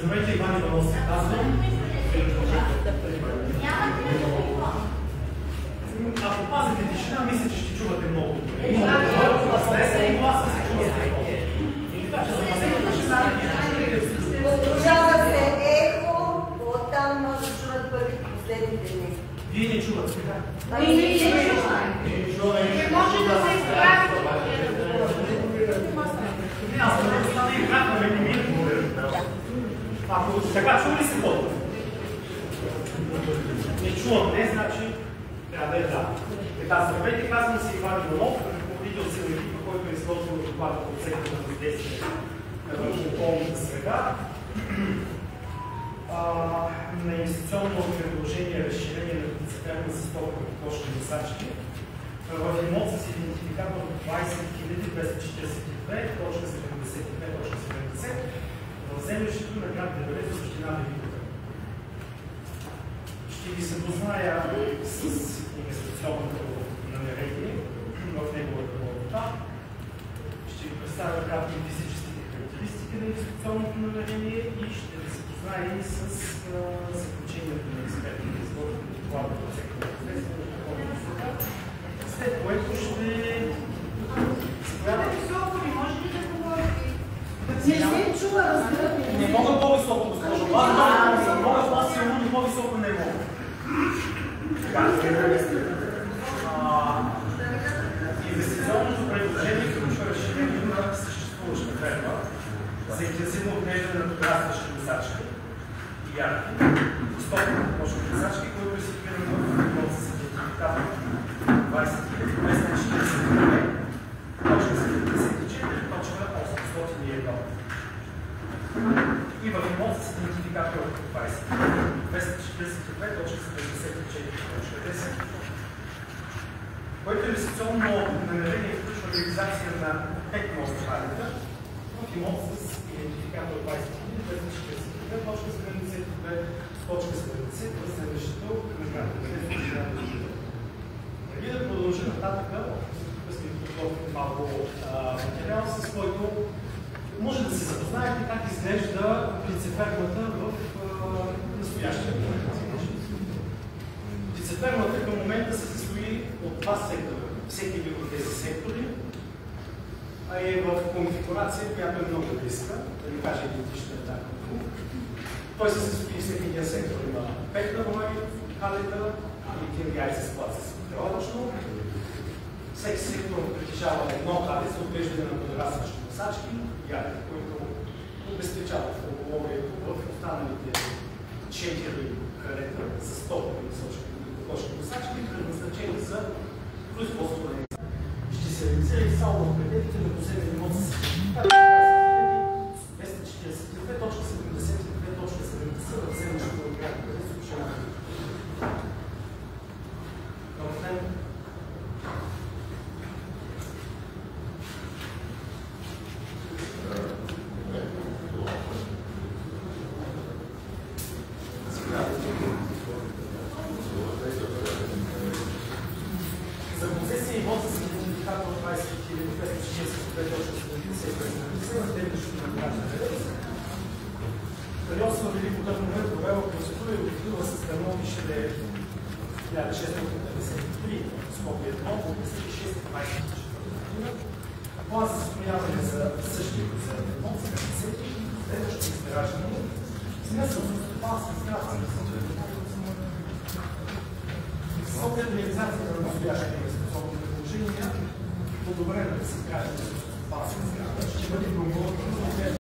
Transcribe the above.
Здравейте, Иван Иванов се казвам. Ако пазите тишина, мисля, че ще чувате много добре. Стресен глас се чувате. Получава се ехо, оттам може да чуват първи последните дни. Вие не чувате, така? Не може да се изправи. Аз не стана и кратно, не ми е. Ако така чува ли се по-добре? Не чувам, не, значи трябва да е да. Така, здравейте, казвам се Иван Иванов, ръководител на екипа, който е изготвил доклада по оценка на въздействие върху околната среда. На инвестиционно предложение разширение на лицензиране за стокови площи насачки в имот с идентификатор 20242.72.70 в землището на град Дебелец, община Велико. Ще ви запозная с инвестиционното намерение в неговата пълнота. Ще ви представя кратко физическите характеристики на инвестиционното намерение и ще ви запозная и с заключението на експертите, изготвени от доклада по оценка на въздействие на околната среда, след което ще не мога по-високо, госпожо. Аз сигурно по-високо не мога. Инвестиционното предложение включва разширение на съществуваща ферма за интензивно отглеждане на подрастващи насачки и ярки, стокови площи насачки, който е ситуиран в имот с идентификатор 20.242.74.801 и в имот с идентификатор 242.74.10, което инвестиционно намерение включва реализация на 5 нови палета в имот с идентификатор 20.242.72.70 в следващото на град Дебелец. Преди да продължа нататък, сме подготвили малко материал, с който може да се запознаете как изглежда птицефермата в настоящия момент. Птицефермата към момента се състои от два сектора. Всеки един от тези сектори е в конфигурация, която е много близка, да ви кажа идентична еднакво. Той се състои всеки един сектор има 5 на брой халета и един яйца склад с трилачно. Всеки сектор притежава едно хале за отглеждане на подрастващи насачки и ярки, които обезпечават фармакологията в останалите 4 халета за стокови площи насачки, предназначени за производство на яйца. Ще се реализира и само в пределите на поземлен имот с 242.72.72.70 в землището на град Дебелец, община Велико. За концесия имот с идентификатор 20.242.70 в землището на град Дебелец. Районство Велико Търново е провела процедура и отидила със становище 1653 Скопие 1 от 16-24 година. План за състояние за същия поземлен имот за 50 следващо изграждане. Смисъл за стопанска сграда с оглед реализацията на настоящите инвестиционни предложения, подобрена да се изгражда стопанска сграда, ще бъде промоутирана